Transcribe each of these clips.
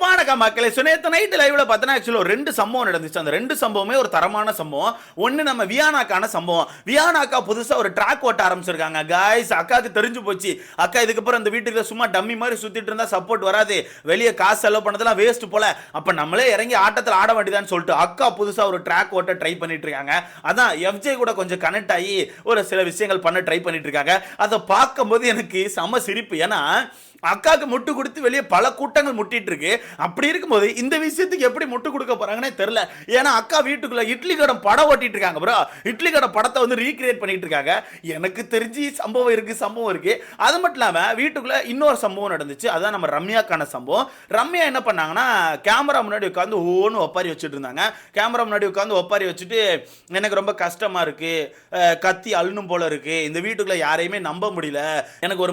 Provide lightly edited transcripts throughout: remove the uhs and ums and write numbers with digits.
வணக்கம் மக்களே. நேத்து நைட் லைவ்ல பார்த்தா ஆக்சுவலி ஒரு 2 சம்பவம் நடந்துச்சு. அந்த 2 சம்பவமே ஒரு தரமான சம்பவம். ஒன்னு நம்ம வியானாக்கான சம்பவம். வியானாக்கா புதுசா ஒரு ட்ராக் ஓட்ட ஆரம்பிச்சிருக்காங்க. गाइस அக்காக்கு தெரிஞ்சு போச்சு. அக்கா இதுக்கு அப்புறம் இந்த வீட்டுக்கு சும்மா டம்மி மாதிரி சுத்திட்டு இருந்தா சப்போர்ட் வராது. வெளிய காசு செலவு பண்ணதெல்லாம் வேஸ்ட் போல. அப்ப நம்மளே இறங்கி ஆட்டத்துல ஆட வேண்டியதான்னு சொல்லிட்டு அக்கா புதுசா ஒரு ட்ராக் ஓட்ட ட்ரை பண்ணிட்டு இருக்காங்க. அதான் எஃப்ஜே கூட கொஞ்சம் கனெக்ட் ஆகி ஒரு சில விஷயங்கள் பண்ண ட்ரை பண்ணிட்டு இருக்காங்க. அதை பார்க்கும்போது எனக்கு செம சிரிப்பு. ஏன்னா அக்காவுக்கு முட்டு கொடுத்து வெளியே பல கூட்டங்கள் முட்டிட்டு இருக்கு. அப்படி இருக்கும்போது இந்த விஷயத்துக்கு எப்படி முட்டு கொடுக்க போறாங்கன்னே தெரியல. ஏன்னா அக்கா வீட்டுக்குள்ள இட்லி கடை படம் ஓட்டிட்டு இருக்காங்க ப்ரோ. இட்லி கடை படத்தை வந்து ரீக்ரியேட் பண்ணிட்டு இருக்காங்க. எனக்கு தெரிஞ்சு சம்பவம் இருக்கு. அது மட்டும் இல்லாம வீட்டுக்குள்ள இன்னொரு சம்பவம் நடந்துச்சு. அதான் நம்ம ரம்யாக்கான சம்பவம். ரம்யா என்ன பண்ணாங்கன்னா கேமரா முன்னாடி உட்காந்து ஒவ்வொன்று ஒப்பாரி வச்சுட்டு இருந்தாங்க. கேமரா முன்னாடி உட்காந்து ஒப்பாரி வச்சுட்டு எனக்கு ரொம்ப கஷ்டமா இருக்கு, கத்தி அழுனும் போல இருக்கு, இந்த வீட்டுக்குள்ள யாரையுமே நம்ப முடியல, எனக்கு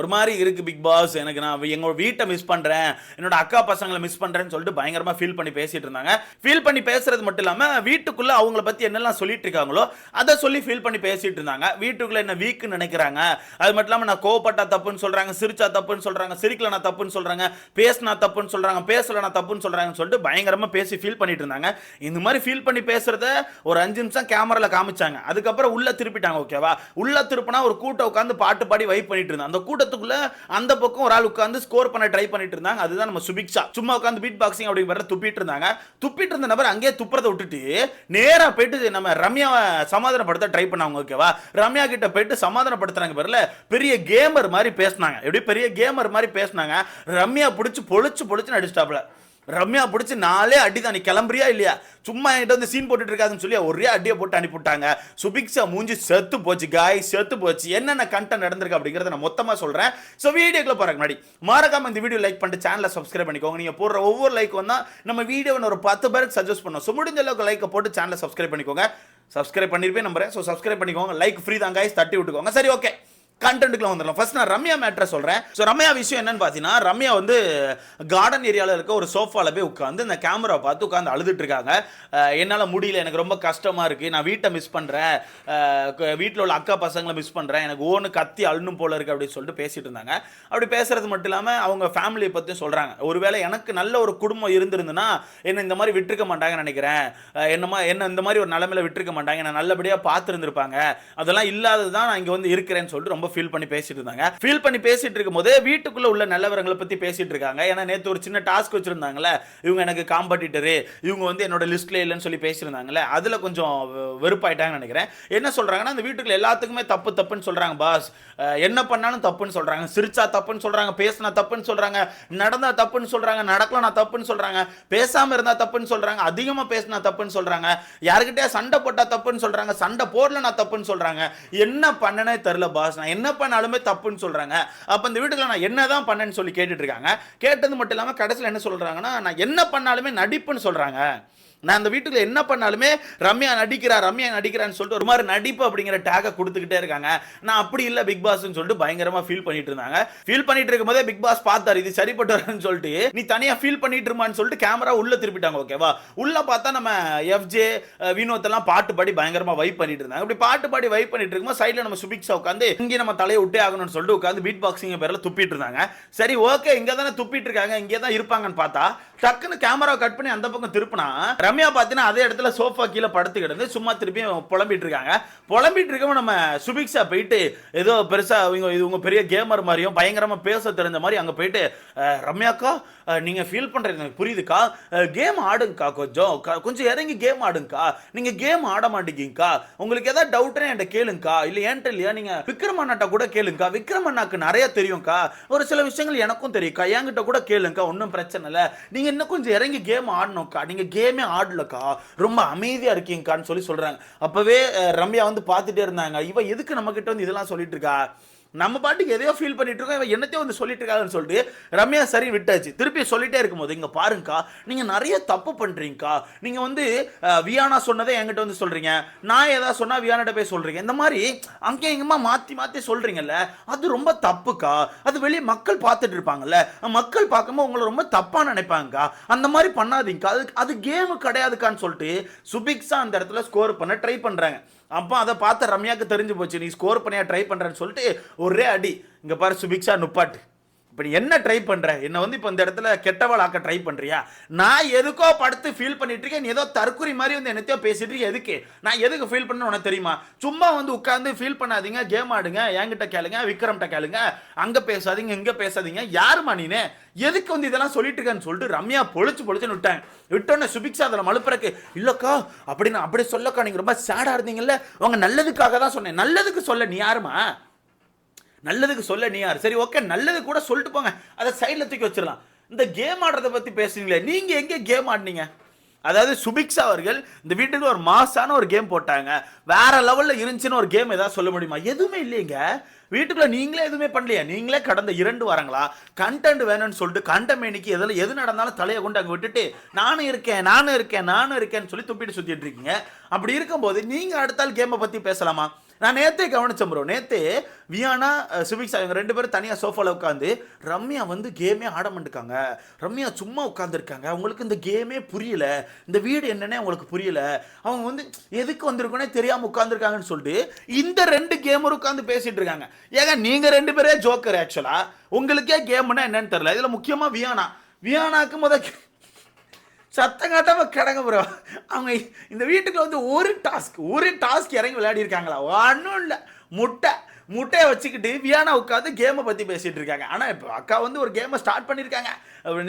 ஒரு மாதிரி இருக்கு பிக் பாஸ், எனக்கு நான் எங்க வீட்டை மிஸ் பண்றேன், என்னோட அக்கா பசங்களை மிஸ் பண்றேன்னு சொல்லிட்டு பயங்கரமா ஃபீல் பண்ணி பேசிட்டு இருந்தாங்க. ஃபீல் பண்ணி பேசுறது மட்டும் இல்லாம வீட்டுக்குள்ள அவங்கள பத்தி என்னெல்லாம் சொல்லிட்டு இருக்காங்களோ அதை சொல்லி ஃபீல் பண்ணி பேசிட்டு இருந்தாங்க. வீட்டுக்குள்ள என்ன வீக்னு நினைக்கிறாங்க, அது மட்டும் இல்லாம நான் கோவப்பட்டா தப்புன்னு சொல்றாங்க, சிரிச்சா தப்புன்னு சொல்றாங்க, சிரிக்கலனா தப்புன்னு சொல்றாங்க, பேசினா தப்புன்னு சொல்றாங்க, பேசலனா தப்புன்னு சொல்றாங்கன்னு சொல்லிட்டு பயங்கரமா பேசி ஃபீல் பண்ணிட்டு இருந்தாங்க. இந்த மாதிரி ஃபீல் பண்ணி பேசுறத ஒரு 5 நிமிஷம் கேமரால காமிச்சாங்க. அதுக்கப்புறம் உள்ள திருப்பிட்டாங்க. ஓகேவா? உள்ள திருப்பினா ஒரு கூட்டம் உட்காந்து பாட்டு பாடி வைப் பண்ணிட்டு இருந்தாங்க. அந்த கூட்டத்துக்குள்ள அந்த பக்கம் ஒரு ஆள் உட்கார்ந்து ஸ்கோர் பண்ண ட்ரை பண்ணிட்டு இருந்தாங்க. அதுதான் நம்ம சுபிக்ஷா. சும்மா உட்கார்ந்து பீட் பாக்ஸிங் அப்படிங்கறத துப்பிட்டு இருந்தாங்க. துப்பிட்டு இருந்த நபர் அங்கேயே துப்புறதை விட்டுட்டு நேரா போயிட்டு நம்ம ரம்யாவை சமாதானப்படுத்த ட்ரை பண்ணாங்க. ஓகேவா? ரம்யா கிட்ட போயிட்டு சமாதானப்படுத்துறாங்க. பேர்ல பெரிய கேமர் மாதிரி பேசினாங்க. எப்படி பெரிய கேமர் மாதிரி பேசினாங்க. ரம்யா பிடிச்சி பொழிச்சு அடிச்சிட்டாப்ல. ரம்யா பிடிச்சி 4 அடிதான், நீ கிளம்புறியா இல்லையா, சும்மா என்கிட்ட வந்து சீன் போட்டுட்டு இருக்காதுன்னு சொல்லி ஒரே அடியை போட்டு அனுப்பிவிட்டாங்க. சுபிக்ஷா மூஞ்சி செத்து போச்சு. செத்து போச்சு. என்னென்ன கண்டென்ட் நடந்திருக்கு அப்படிங்கறத நான் மொத்தமா சொல்றேன். ஸோ வீடியோக்குள்ள போறதுக்கு முன்னாடி மறக்காம இந்த வீடியோ லைக் பண்ணிட்டு சேனலை சப்ஸ்கிரைப் பண்ணிக்கோங்க. நீங்க போடுற ஒவ்வொரு லைக் வந்தா நம்ம வீடியோ ஒரு 10 பேருக்கு சஜஸ்ட் பண்ணோம். ஸோ முடிஞ்ச அளவுக்கு லைக்கை போட்டு சேனலை சப்ஸ்கிரைப் பண்ணிக்கோங்க. சப்ஸ்கிரைப் பண்ணிருப்பேன் நம்புறேன். ஸோ சப்ஸ்கிரைப் பண்ணிக்கோங்க. லைக் ஃப்ரீ தான் गाइस, தட்டி விட்டுக்கோங்க. சரி, ஓகே, கண்டென்ட்க்குள்ள வந்துடலாம். ஃபர்ஸ்ட் நான் ரம்யா மேட்டரை சொல்றேன். ஸோ ரம்யா விஷயம் என்னன்னு பார்த்தீங்கன்னா, ரம்யா வந்து கார்டன் ஏரியாவில் இருக்க ஒரு சோஃபால போய் உட்காந்து இந்த கேமரா பார்த்து உட்காந்து அழுதுட்டு இருக்காங்க. என்னால் முடியல, எனக்கு ரொம்ப கஷ்டமா இருக்கு, நான் வீட்டை மிஸ் பண்றேன், வீட்டில் உள்ள அக்கா பசங்களை மிஸ் பண்றேன், எனக்கு ஓன்னு கத்தி அழுணும் போல இருக்கு அப்படின்னு சொல்லிட்டு பேசிட்டு இருந்தாங்க. அப்படி பேசுறது மட்டும் இல்லாமல் அவங்க ஃபேமிலியை பற்றியும் சொல்றாங்க. ஒருவேளை எனக்கு நல்ல ஒரு குடும்பம் இருந்திருந்துன்னா என்ன இந்த மாதிரி விட்டுருக்க மாட்டாங்கன்னு நினைக்கிறேன், என்ன இந்த மாதிரி ஒரு நிலைமையில விட்டுருக்க மாட்டாங்க, நான் நல்லபடியாக பார்த்துருந்துருப்பாங்க, அதெல்லாம் இல்லாதது தான் நான் இங்கே வந்து இருக்கிறேன்னு சொல்லிட்டு ரொம்ப ஃபீல் பண்ணி பேசிட்டு இருந்தாங்க. ஃபீல் பண்ணி பேசிட்டு இருக்கும்போது வீட்டுக்குள்ள உள்ள நிலவரங்களை பத்தி பேசிட்டு இருக்காங்க. ஏன்னா நேத்து ஒரு சின்ன டாஸ்க் வச்சிருந்தாங்கல்ல, இவங்க எனக்கு காம்படிட்டரு, இவங்க வந்து என்னோட லிஸ்ட்ல இல்லைன்னு சொல்லி பேசியிருந்தாங்கல்ல, அதுல கொஞ்சம் வெறுப்பாயிட்டாங்கன்னு நினைக்கிறேன். என்ன சொல்றாங்கன்னா, அந்த வீட்டுக்குள்ள எல்லாத்துக்குமே தப்புன்னு சொல்றாங்க பாஸ், என்ன பண்ணாலும் தப்புன்னு சொல்றாங்க, சிரிச்சா தப்புன்னு சொல்றாங்க, பேசினா தப்புன்னு சொல்றாங்க, நடந்தா தப்புன்னு சொல்றாங்க, நடக்கலனா தப்புன்னு சொல்றாங்க, பேசாம இருந்தா தப்புன்னு சொல்றாங்க, அதிகமா பேசினா தப்புன்னு சொல்றாங்க, யாருக்கிட்டே சண்டை போட்டா தப்புன்னு சொல்றாங்க, சண்டை போடலனா தப்புன்னு சொல்றாங்க, என்ன பண்ணனே தெரியல பாஸ், நான் என்ன பண்ணாலுமே தப்புன்னு சொல்றாங்க. அப்ப இந்த வீட்டுக்குள்ள நான் என்னதான் பண்ணேன்னு சொல்லி கேட்டுட்டு இருக்காங்க. கேட்டது மட்டும் இல்லாம கடைசியில் என்ன சொல்றாங்கன்னா, நான் என்ன பண்ணாலுமே நடிப்புன்னு சொல்றாங்க. நான் அந்த வீட்டுக்குள்ள என்ன பண்ணாலுமே ரம்யா நடிக்கிறான்னு சொல்லிட்டு ஒரு மாதிரி நடிப்பு அப்படிங்கிற டேகை கொடுத்துக்கிட்டே இருக்காங்க. நான் அப்படி இல்லை பிக் பாஸ்ன்னு சொல்லிட்டு பயங்கரமா ஃபீல் பண்ணிட்டு இருந்தாங்க. ஃபீல் பண்ணிட்டு இருக்கும்போதே பிக் பாஸ் பார்த்தாரு, இது சரிப்பட்டு வரன்னு சொல்லிட்டு நீ தனியா ஃபீல் பண்ணிட்டு இருமான்னு சொல்லிட்டு கேமரா உள்ள திருப்பிட்டாங்க. ஓகேவா? உள்ள பார்த்தா நம்ம எஃப்ஜே வினோத் எல்லாம் பாட்டு பாடி பயங்கரமா வைப் பண்ணிட்டு இருந்தாங்க. அப்படி பாட்டு பாடி வைப் பண்ணிட்டு இருக்கும்போது சைட்ல நம்ம சுபிக்ஷா உட்காந்து இங்கே நம்ம தலையை விட்டே ஆகணும்னு சொல்லிட்டு உட்காந்து பீட் பாக்ஸிங் பேர்ல துப்பிட்டு இருந்தாங்க. சரி, ஓகே, இங்க தானே துப்பிட்டு இருக்காங்க, இங்கே தான் இருப்பாங்கன்னு பார்த்தா டக்குன்னு கேமரா கட் பண்ணி அந்த பக்கம் திருப்பினா ரம்யா பார்த்தீங்கன்னா அதே இடத்துல சோஃபா கீழே படுத்து கிடந்து சும்மா திருப்பி புலம்பிட்டு இருக்காங்க. புலம்பிட்டு இருக்கவும் நம்ம சுபிக்ஷா போயிட்டு ஏதோ பெருசா இவங்க பெரிய கேமர் மாதிரியும் பயங்கரமா பேச தெரிஞ்ச மாதிரி அங்க போயிட்டு, ரம்யாக்கா நீங்க ஃபீல் பண்றது எனக்கு புரியுதுக்கா, கேம் ஆடுங்கக்கா, கொஞ்சம் இறங்கி கேம் ஆடுங்கக்கா, நீங்க கேம் ஆட மாட்டீங்கக்கா, உங்களுக்கு ஏதாவது டவுட்னா என்கிட்ட கேளுங்கக்கா, இல்ல ஏன்ட்ட இல்லையா நீங்க விக்ரம் அண்ணாட்ட கூட கேளுங்கக்கா, விக்ரம் அண்ணாக்கு நிறைய தெரியும்க்கா, ஒரு சில விஷயங்கள் எனக்கும் தெரியும்க்கா, என்கிட்ட கூட கேளுங்கக்கா, ஒன்றும் பிரச்சனை இல்லை, நீங்க இன்னும் கொஞ்சம் இறங்கி கேம் ஆடணும்க்கா, நீங்க கேமே ஆடலக்கா, ரொம்ப அமைதியா இருக்கீங்கக்கான்னு சொல்றாங்க. அப்பவே ரம்யா வந்து பார்த்துட்டே இருந்தாங்க, இவ எதுக்கு நம்ம கிட்ட வந்து இதெல்லாம் சொல்லிட்டு இருக்கா, நம்ம பாட்டுக்கு எதையோ ஃபீல் பண்ணிட்டு இருக்கோம், இவன் என்னத்தையும் வந்து சொல்லிட்டு இருக்காங்கன்னு சொல்லிட்டு ரம்யா சரி விட்டாச்சு. திருப்பி சொல்லிட்டே இருக்கும்போது, இங்க பாருங்கக்கா, நீங்க நிறைய தப்பு பண்றீங்கக்கா, நீங்க வந்து வியானா சொன்னதை என்கிட்ட வந்து சொல்றீங்க, நான் ஏதாவது சொன்னா வியானாட்ட போய் சொல்றீங்க, இந்த மாதிரி அங்கே எங்கம்மா மாத்தி சொல்றீங்கல்ல, அது ரொம்ப தப்புக்கா, அது வெளியே மக்கள் பார்த்துட்டு இருப்பாங்கல்ல, மக்கள் பார்க்கும்போது உங்களை ரொம்ப தப்பா நினைப்பாங்கக்கா, அந்த மாதிரி பண்ணாதீங்கக்கா, அது கேம் கிடையாதுக்கான்னு சொல்லிட்டு சுபிக்ஷா அந்த இடத்துல ஸ்கோர் பண்ண ட்ரை பண்றாங்க. அப்போ அதை பார்த்த ரம்யாவுக்கு தெரிஞ்சு போச்சு, நீ ஸ்கோர் பண்ணியா ட்ரை பண்றேன்னு சொல்லிட்டு ஒரே அடி, இங்க பாரு சுபிக்ஷா நுப்பாட்டு, இப்போ நீ என்ன ட்ரை பண்ற? என்ன வந்து இப்போ இந்த இடத்துல கெட்டவள் ஆக்க ட்ரை பண்றியா? நான் எதுக்கோ படுத்து ஃபீல் பண்ணிட்டு இருக்கேன், நீ ஏதோ தற்குறி மாதிரி வந்து என்னத்தையோ பேசிட்டு இருக்க. எதுக்கு நான் எதுக்கு ஃபீல் பண்ண உனக்கு தெரியுமா? சும்மா வந்து உட்காந்து ஃபீல் பண்ணாதீங்க, கேம் ஆடுங்க, என்கிட்ட கேளுங்க, விக்ரம்கிட்ட கேளுங்க, அங்க பேசாதீங்க இங்க பேசாதீங்க. யாருமா நீனு? எதுக்கு வந்து இதெல்லாம் சொல்லிட்டு இருக்கேன்னு சொல்லிட்டு ரம்யா பொழிச்சுன்னு விட்டாங்க. விட்டோன்னே சுபிக்ஷா அதில் மழுப்புறக்கு, இல்லக்கா அப்படின்னு அப்படி சொல்லக்கா, நீங்க ரொம்ப சேடா இருந்தீங்கல்ல, உங்க நல்லதுக்காக தான் சொன்னேன். நல்லதுக்கு சொல்ல நீ யாருமா? நல்லதுக்கு சொல்ல நீ யார்? சரி ஓகே, நல்லது கூட சொல்லிட்டு போங்க, அதை சைடில் தூக்கி வச்சிடலாம். இந்த கேம் ஆடுறதை பற்றி பேசுறீங்களே, நீங்கள் எங்கே கேம் ஆடினீங்க? அதாவது சுபிக்ஷா அவர்கள் இந்த வீட்டுக்கு ஒரு மாசான ஒரு கேம் போட்டாங்க, வேற லெவலில் இருந்துச்சுன்னு ஒரு கேம் ஏதாவது சொல்ல முடியுமா? எதுவுமே இல்லைங்க. வீட்டுக்குள்ள நீங்களே எதுவுமே பண்ணலையா? நீங்களே கடந்த 2 வாரங்களா கண்டென்ட் வேணும்னு சொல்லிட்டு கண்டமேனிக்கு எது நடந்தாலும் தலையை கொண்டு அங்கே விட்டுட்டு நானும் இருக்கேன்னு சொல்லி துப்பிட்டு சுத்திட்டு இருக்கீங்க. அப்படி இருக்கும்போது நீங்க அடுத்தால் கேமை பத்தி பேசலாமா? நான் நேத்தே கவனிச்சேன் ப்ரோ. நேத்தே வியானா சுபிக்ஷா இவங்க 2 பேரும் தனியாக சோஃபாவில் உட்காந்து ரம்யா வந்து கேமே ஆட மாட்டுக்காங்க. ரம்யா சும்மா உட்காந்துருக்காங்க, அவங்களுக்கு இந்த கேமே புரியல, இந்த வீடு என்னன்னே அவங்களுக்கு புரியல, அவங்க வந்து எதுக்கு வந்திருக்கோன்னே தெரியாமல் உட்காந்துருக்காங்கன்னு சொல்லிட்டு இந்த 2 கேமரும் உட்காந்து பேசிட்டு இருக்காங்க. ஏங்க நீங்க 2 பேரே ஜோக்கர். ஆக்சுவலா உங்களுக்கே கேம்னா என்னன்னு தெரியல. இதுல முக்கியமா வியானாக்கு சத்தம் காட்டாம கிடங்க ப்ரோ. அவங்க இந்த வீட்டுக்குள்ள வந்து ஒரு டாஸ்க் இறங்கி விளையாடி இருக்காங்களா? ஒன்றும் இல்லை. முட்டையை வச்சுக்கிட்டு வியானா உட்காந்து கேமை பற்றி பேசிகிட்டு இருக்காங்க. ஆனால் இப்போ அக்கா வந்து ஒரு கேமை ஸ்டார்ட் பண்ணியிருக்காங்க.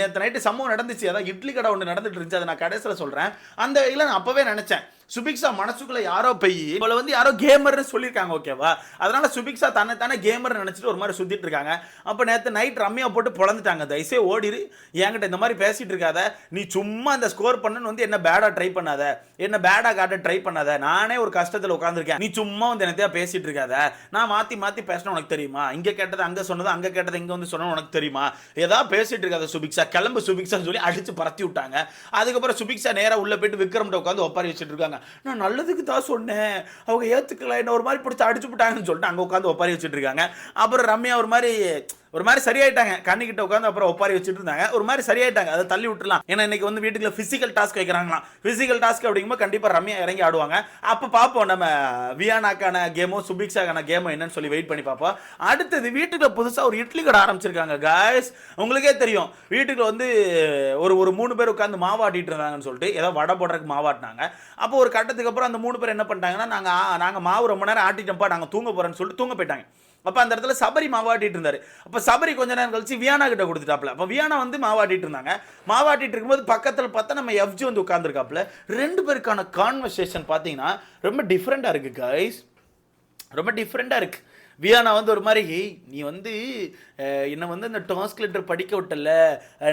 நேற்று நைட்டு சம்பவம் நடந்துச்சு, அதான் இட்லி கடை ஒன்று நடந்துட்டு இருந்துச்சு, அதை நான் கடைசியில் சொல்கிறேன். அந்த இதில் நான் அப்போவே நினச்சேன், சுபிக்ஷா மனசுக்குள்ள யாரோ இவளை வந்து யாரோ கேமர்னு சொல்லியிருக்காங்க, ஓகேவா? அதனால சுபிக்ஷா தானே கேமர் நினைச்சிட்டு ஒரு மாதிரி சுத்திட்டு இருக்காங்க. அப்போ நேற்று நைட் ரம்யா போட்டு பொழந்துட்டாங்க, தயவுசே ஓடிரு, என்கிட்ட இந்த மாதிரி பேசிட்டு இருக்காத, நீ சும்மா அந்த ஸ்கோர் பண்ணுன்னு வந்து என்ன பேடா ட்ரை பண்ணாத, என்ன பேடா காட்ட ட்ரை பண்ணாத, நானே ஒரு கஷ்டத்தில் உட்காந்துருக்கேன், நீ சும்மா வந்து என்னத்தையா பேசிட்டு இருக்காத, நான் மாத்தி பேசினா உனக்கு தெரியுமா? இங்க கேட்டது அங்க சொன்னது, அங்க கேட்டது இங்க வந்து சொன்னது உனக்கு தெரியுமா? ஏதாவது பேசிட்டு இருக்காத சுபிக்ஷா, கிளம்பு சுபிக்ஷான்னு சொல்லி அடிச்சு பரத்தி விட்டாங்க. அதுக்கப்புறம் சுபிக்ஷா நேரா உள்ள போயிட்டு விக்ரம்கிட்ட உட்காந்து ஒப்பாரி வச்சுட்டு இருக்காங்க. நான் நல்லதுக்கு தான் சொன்னேன், அவங்க ஏத்துக்கல, என்ன ஒரு மாதிரி பிடிச்சி அடிச்சு விட்டாங்கன்னு சொல்லிட்டு அங்க உட்காந்து ஒப்பாரி வச்சுட்டு இருக்காங்க. அப்புறம் ரம்யா ஒரு மாதிரி சரியாயிட்டாங்க, கண்ணிக்கிட்ட உட்காந்து அப்புறம் ஒப்பாரி வச்சுட்டு இருந்தாங்க, ஒரு மாதிரி சரியாயிட்டாங்க, அதை தள்ளி விட்டுலாம். ஏன்னா இன்னைக்கு வந்து வீட்டுக்குள்ள பிசிக்கல் டாஸ்க் வைக்கிறாங்களாம். பிசிக்கல் டாஸ்க் அப்படிங்கும்போது கண்டிப்பா ரம்யா இறங்கி ஆடுவாங்க. அப்ப பார்ப்போம் நம்ம வியானாக்கான கேமோ சுபிக்ஷாக்கான கேமோ என்னன்னு சொல்லி வெயிட் பண்ணி பார்ப்போம். அடுத்தது வீட்டுக்குள்ள புதுசா ஒரு இட்லி கடை ஆரம்பிச்சிருக்காங்க காய்ஸ். உங்களுக்கே தெரியும், வீட்டுக்குள்ள வந்து ஒரு 3 பேர் உட்காந்து மாவாட்டிட்டு இருந்தாங்கன்னு சொல்லிட்டு ஏதோ வடை போடுறதுக்கு மாவாட்டினாங்க. அப்போ ஒரு கட்டத்துக்கு அப்புறம் அந்த 3 பேர் என்ன பண்ணிட்டாங்கன்னா, நாங்க மாவு ரொம்ப நேரம் ஆட்டிட்டோம்ப்பா, நாங்க தூங்க போறோம்னு சொல்லிட்டு தூங்க போயிட்டாங்க. அப்போ அந்த இடத்துல சபரி மாவாட்டிட்டு இருந்தாரு. அப்போ சபரி கொஞ்ச நேரம் கழிச்சு வியானா கிட்ட கொடுத்துட்டாப்ல. அப்போ வியானா வந்து மாவாட்டிட்டு இருந்தாங்க. மாவாட்டிட்டு இருக்கும்போது பக்கத்தில் பார்த்தா நம்ம எஃப்ஜி வந்து உட்காந்துருக்காப்ல. 2 பேருக்கான கான்வர்சேஷன் பார்த்தீங்கன்னா ரொம்ப டிஃப்ரெண்டாக இருக்கு கைஸ், ரொம்ப டிஃப்ரெண்டாக இருக்கு. வியானா வந்து ஒரு மாதிரி, நீ வந்து என்னை வந்து இந்த டாஸ்க் லெட்டர் படிக்க விட்டல,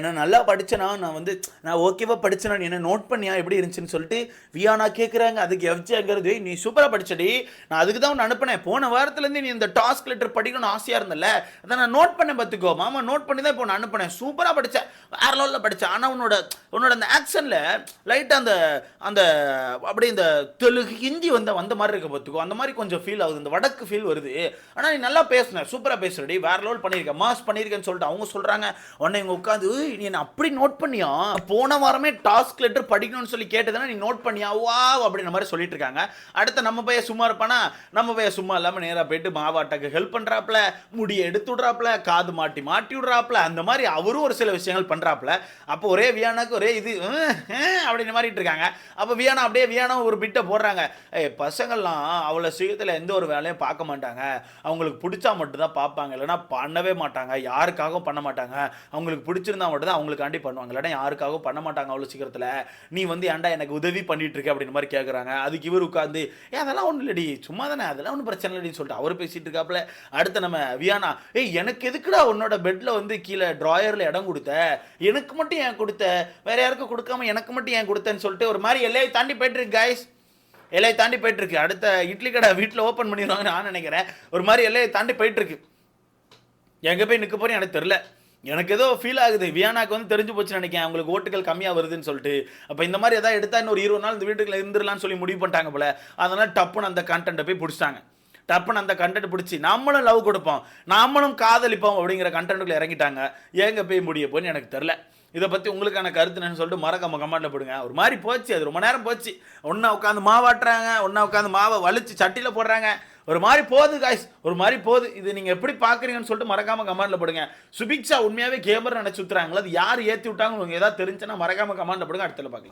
நான் நல்லா படித்தேனா, நான் ஓகேவா படித்தேனா, நீ என்ன நோட் பண்ணியா எப்படி இருந்துச்சுன்னு சொல்லிட்டு வியானா கேட்குறாங்க. அதுக்கு எஃப்ஜிங்கிறது, நீ சூப்பராக படிச்சடி, நான் அதுக்கு தான் ஒன்று அனுப்பினேன், போன வாரத்துலேருந்து நீ இந்த டாஸ்க் லெட்டர் படிக்கணும்னு ஆசையாக இருந்தல, அதை நான் நோட் பண்ணேன், பார்த்துக்கோ மாமா, நோட் பண்ணி தான் இப்போ நான் அனுப்பினேன், சூப்பராக படித்தேன், வேற லெவலில் படித்தேன், ஆனால் உன்னோட அந்த ஆக்ஷனில் லைட்டாக அந்த அப்படியே இந்த தெலுங்கு ஹிந்தி வந்த மாதிரி இருக்க, பார்த்துக்கோ, அந்த மாதிரி கொஞ்சம் ஃபீல் ஆகுது, இந்த வடக்கு ஃபீல் வருது. ஆனால் நீ நல்லா பேசுன, சூப்பராக பேசுறடி, வேற லெவல் பண்ணியிருக்க, மாஸ் பண்ணியிருக்கேன்னு சொல்லிட்டு அவங்க சொல்கிறாங்க. உடனே இவங்க உட்காந்து, நீ என்ன அப்படி நோட் பண்ணியா, போன வாரமே டாஸ்க் லெட்டர் படிக்கணும்னு சொல்லி கேட்டதுன்னா நீ நோட் பண்ணியா, வா அப்படின்ற மாதிரி சொல்லிட்டு இருக்காங்க. அடுத்த நம்ம பையன் சும்மா இருப்பானா, நம்ம பையன் சும்மா இல்லாமல் நேராக போயிட்டு மாவாட்டாக்கு ஹெல்ப் பண்ணுறாப்புல, முடியை எடுத்து விட்றாப்புல, காது மாட்டி விட்றாப்புல, அந்த மாதிரி அவரும் ஒரு சில விஷயங்கள் பண்ணுறாப்புல. அப்போ ஒரே வியானாக்கு ஒரே இது அப்படின்னு மாதிரிட்டு இருக்காங்க. அப்போ வியானா ஒரு பிட்டை போடுறாங்க, பசங்கள்லாம் அவ்வளோ சீக்கிரத்தில் எந்த ஒரு வேலையும் பார்க்க மாட்டாங்க, அவங்களுக்கு பிடிச்சா மட்டும்தான் பார்ப்பாங்க, இல்லைனா பண்ணவே மாட்டாங்க, யாருக்காகவும் பண்ண மாட்டாங்க, அவங்களுக்கு பிடிச்சிருந்தா மட்டும்தான் அவங்களுக்காண்டி பண்ணுவாங்க, இல்லைனா யாருக்காகவும் பண்ண மாட்டாங்க அவ்வளோ சீக்கிரத்தில், நீ வந்து ஏன்டா எனக்கு உதவி பண்ணிட்டு இருக்க அப்படின்னு மாதிரி கேட்குறாங்க. அதுக்கு இவர் உட்காந்து, அதெல்லாம் ஒன்றும் இல்லடி, சும்மா தானே, அதெல்லாம் ஒன்றும் பிரச்சனை இல்லடின்னு சொல்லிட்டு அவர் பேசிட்டு இருக்காப்புல. அடுத்து நம்ம வியானா, எனக்கு எதுக்குடா உன்னோட பெட்டில் வந்து கீழே ட்ராயரில் இடம் கொடுத்த, எனக்கு மட்டும் ஏன் கொடுத்த, வேற யாருக்கும் கொடுக்காம எனக்கு மட்டும் ஏன் கொடுத்தேன்னு சொல்லிட்டு ஒரு மாதிரி எல்லையை தாண்டி போயிட்டு இருக்கு கைஸ், எல்லையை தாண்டி போயிட்டு இருக்கு. அடுத்த இட்லி கடை வீட்டில் ஓப்பன் பண்ணிடுவாங்கன்னு நான் நினைக்கிறேன். ஒரு மாதிரி எல்லையை தாண்டி போயிட்டு இருக்கு. எங்கே போய் நிற்க போறேன்னு எனக்கு தெரியல. எனக்கு ஏதோ ஃபீல் ஆகுது, வியானாக்கு வந்து தெரிஞ்சு போச்சுன்னு நினைக்கிறேன், அவங்களுக்கு ஓட்டுகள் கம்மியாக வருதுன்னு சொல்லிட்டு. அப்போ இந்த மாதிரி ஏதாவது எடுத்தா இன்னொரு 20 நாள் இந்த வீட்டுக்குள்ள இருந்துடலான்னு சொல்லி முடிவு பண்ணிட்டாங்க போல. அதனால டப்புன்னு அந்த கண்டென்ட்டை போய் பிடிச்சிட்டாங்க. டப்புன்னு அந்த கண்டென்ட் பிடிச்சி நம்மளும் லவ் கொடுப்போம், நம்மளும் காதலிப்போம் அப்படிங்கிற கண்டென்ட்டுக்குள்ள இறங்கிட்டாங்க. எங்கே போய் முடிய போன்னு எனக்கு தெரில. இதை பற்றி உங்களுக்கான கருத்து என்னன்னு சொல்லிட்டு மறக்காம கமெண்ட்டில் போடுங்க. ஒரு மாதிரி போச்சு, அது ரொம்ப நேரம் போச்சு. ஒன்றா உட்காந்து மாவாட்டுறாங்க, ஒன்றா உட்காந்து மாவை வலிச்சு சட்டியில் போடுறாங்க, ஒரு மாதிரி போகுது காய்ஸ், ஒரு மாதிரி போகுது. இது நீங்க எப்படி பாக்குறீங்கன்னு சொல்லிட்டு மறக்காம கமெண்ட்ல போடுங்க. சுபிக்ஷா உண்மையாவே கேமர் நினைச்சு சுத்துறாங்களா? அது யார் ஏத்தி விட்டாங்க உங்களுக்கு ஏதாவது தெரிஞ்சுன்னா மறக்காம கமெண்ட்ல போடுங்க. அடுத்தல பார்க்கலாம்.